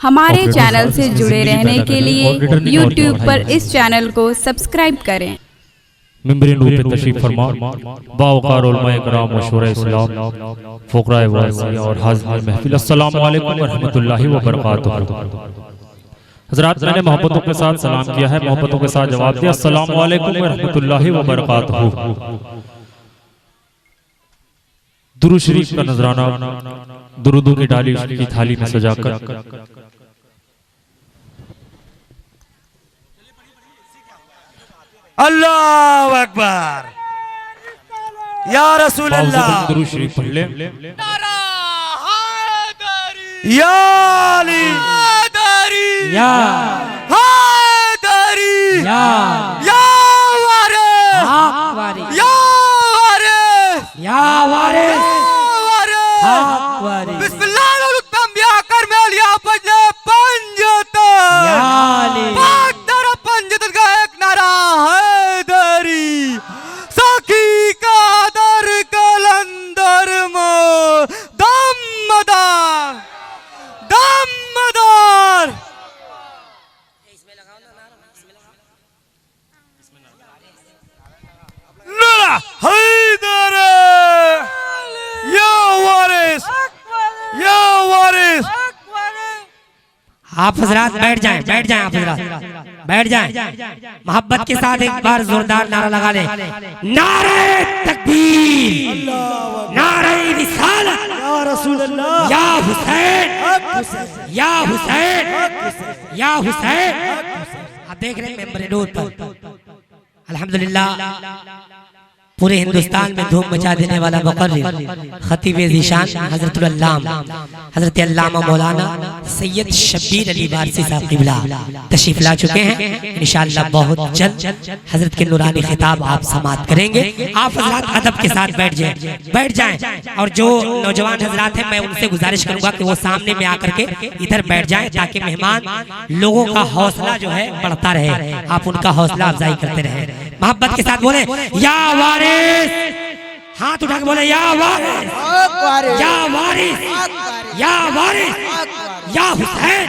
हमारे चैनल से जुड़े रहने के लिए YouTube पर इस चैनल को सब्सक्राइब करें। मेंबरीन रूप में तशरीफ फरमा बावकार उलमाए किराम मशहूर इस्लाम फुकराए वासी और हाज़िर महफिल अस्सलाम वालेकुम व रहमतुल्लाहि व बरकातुहू। हज़रात मैंने मोहब्बतों के साथ सलाम किया है, मोहब्बतों के साथ जवाब दिया अस्सलाम वालेकुम व रहमतुल्लाहि व बरकातुहू। दुरूद शरीफ का नजराना दुरूदों की डाली की थाली में सजाकर अल्लाहु अकबर या रसूल अल्लाह। दुरूद शरीफ पढ़ ले। या अली या हैदरी या या वारिस हक वारिस या वारिस या वारिस वारिस हक वारिस बिस्मिल्लाह कर मेल या पंजे पंजत या अली पाक पंजत का एक नारा हैदरी सखी का दर कलंदर मो दमदार दमदार नारा हैदर या वारिस या वारिस। आप हजरात बैठ जाएं आप हजरात बैठ जाएं। मोहब्बत के साथ एक बार जोरदार नारा लगा ले। नारे तकबीर, नारे रिसालत, या रसूल अल्लाह, या हुसैन, या हुसैन, या हुसैन। आप देख रहे हैं मेंबर नूर पर अल्हम्दुलिल्लाह पूरे हिंदुस्तान में धूम मचा देने वाला मुक़र्रिर खतीब ज़ीशान हज़रतुल अल्लामा हज़रत अल्लामा मौलाना सैयद शब्बीर अली वारसी साहब क़िबला तशरीफ़ ला चुके हैं। इंशाअल्लाह बहुत जल्द हज़रत के नूरानी खिताब आप समाअत करेंगे। आप हज़रात अदब के साथ बैठ जाएं और जो नौजवान हज़रात हैं मैं उनसे गुजारिश करूँगा कि वो सामने में आकर के इधर बैठ जाएं ताकि मेहमान लोगों का हौसला जो है बढ़ता रहे, आप उनका हौसला अफजाई करते रहें। मोहब्बत के साथ बोले या वारिस, हाथ उठा के बोले या वारिस, या वारिस, या वारिस, या हुसैन,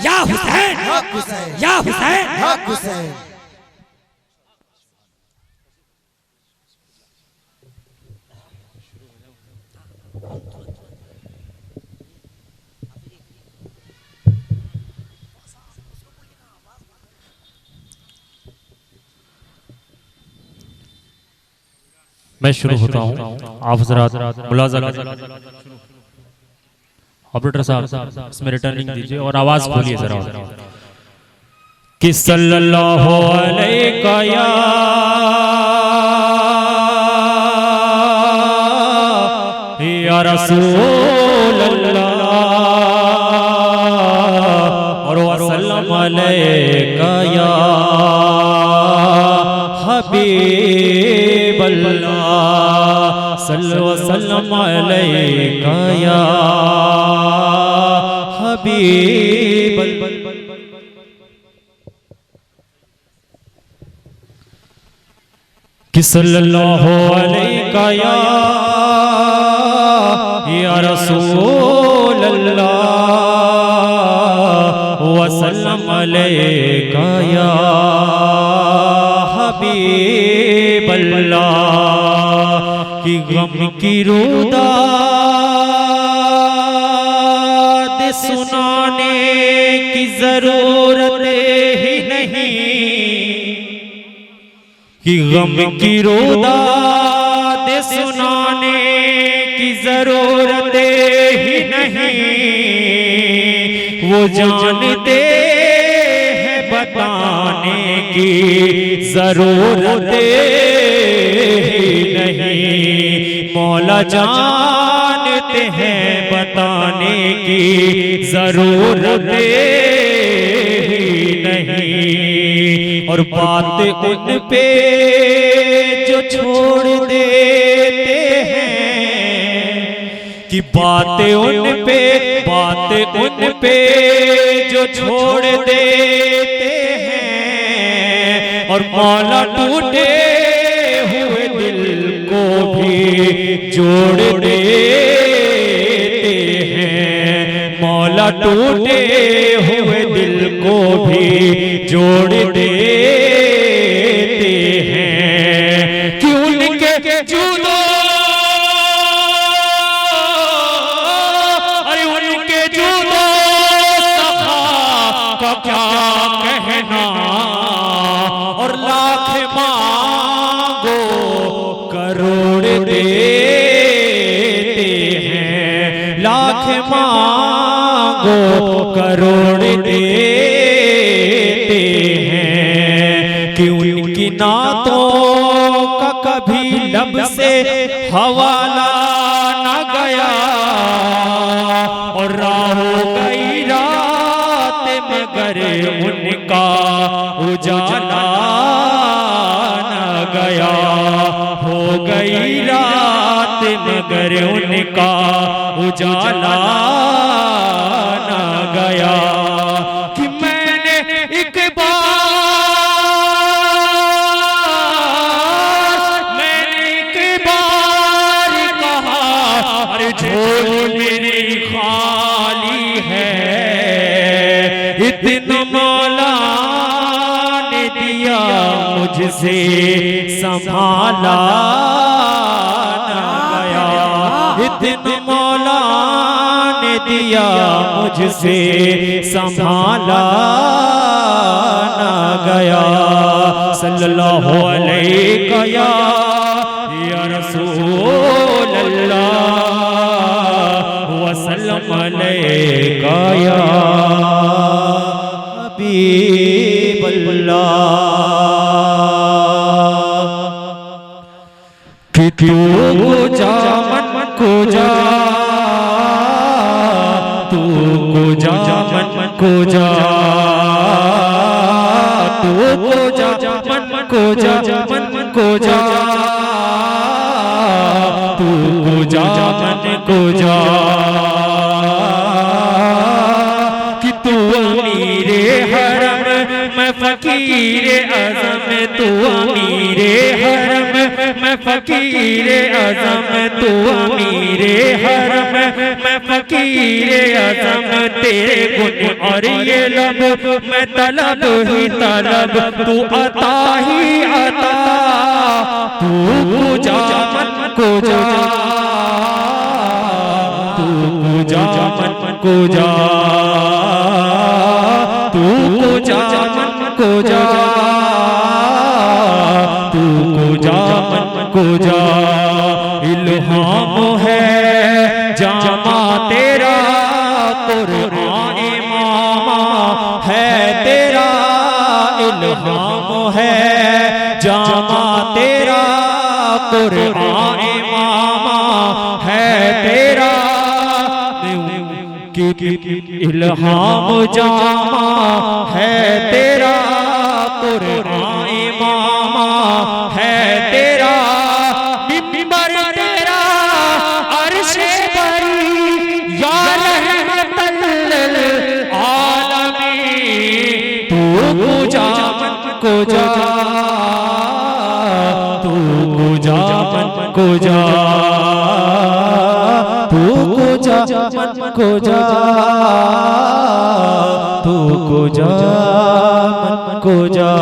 या हुसैन, या हुसैन। मैं शुरू होता हूँ। आप हज़रात मुलाज़ा ऑपरेटर साहब इसमें रिटर्निंग दीजिए और आवाज खोलिए जरा कि सल्लल्लाहु अलैका या रसूल अल्लाह और वसल्लम अलैका या हबीब अल्लाह सल्लल्लाहु वसल्लम अलैका या हबीब कि सल्लल्लाहु अलैका या रसूल अल्लाह वसल्लम अलैका या हबीब अल्लाह कि गम की रुदाद सुनाने की जरूरत ही नहीं, कि गम की रुदाद सुनाने की जरूरत ही नहीं, वो जानते हैं बताने की जरूरत ही नहीं, मौला जानते हैं बताने की जरूरत ही नहीं। और बात उन पे जो छोड़ देते हैं, कि बात उन पे जो छोड़ देते हैं, और मौला टूटे हुए दिल को भी जोड़ देते हैं, मौला मौला टूटे हुए दिल को भी जोड़ देते हैं कि उनके जुदा क्या कहना और लाख मांगो करोड़ देते हैं, लाख मांगो करोड़ देते हैं कि उनकी नातों का कभी लब से हवाला न गया और राहों गई मगर उनका उजाला न गया, हो गई रात मगर उनका उजाला न गया कि मैंने एक बार कहा अरे झोली मेरी खाली है, इतना मौला ने दिया मुझसे संभाला न गया, इतना मौला ने दिया मुझसे संभाला न गया। सल्लल्लाहु अलैहि या रसूल अल्लाह वसल्लम अलैका या कि तू जा मन को जा, तू को जा मन को जा, तू को जा मन को जा, मन को जा, तू को जा मन को जा कि तू अमीरे हरम मैं फकीरे आज़म, तू अमीरे हरम मैं फकीरे आज़म, तू अमीरे हरम मैं फकीरे आज़म, तेरे गुण और ये लब मैं तलब ही तलब, तू अता ही अता, तू जा मन को जा, तू जा मन को जा, तू जा मन को जा, तू जा मन को जा। इल्हाम है जामा तेरा कुरान इमामा है तेरा, इल्हाम है जामा तेरा कुरान इमामा है तेरा, इल्हाम जामा है तेरा कुरान इमामा है तेरा, मिंबर तेरा अर्शे बरी या रहमतल आलमीन, तू जा मन को जा, तू जा मन को जा, तू जा मन को जा, तू जा मन को जा।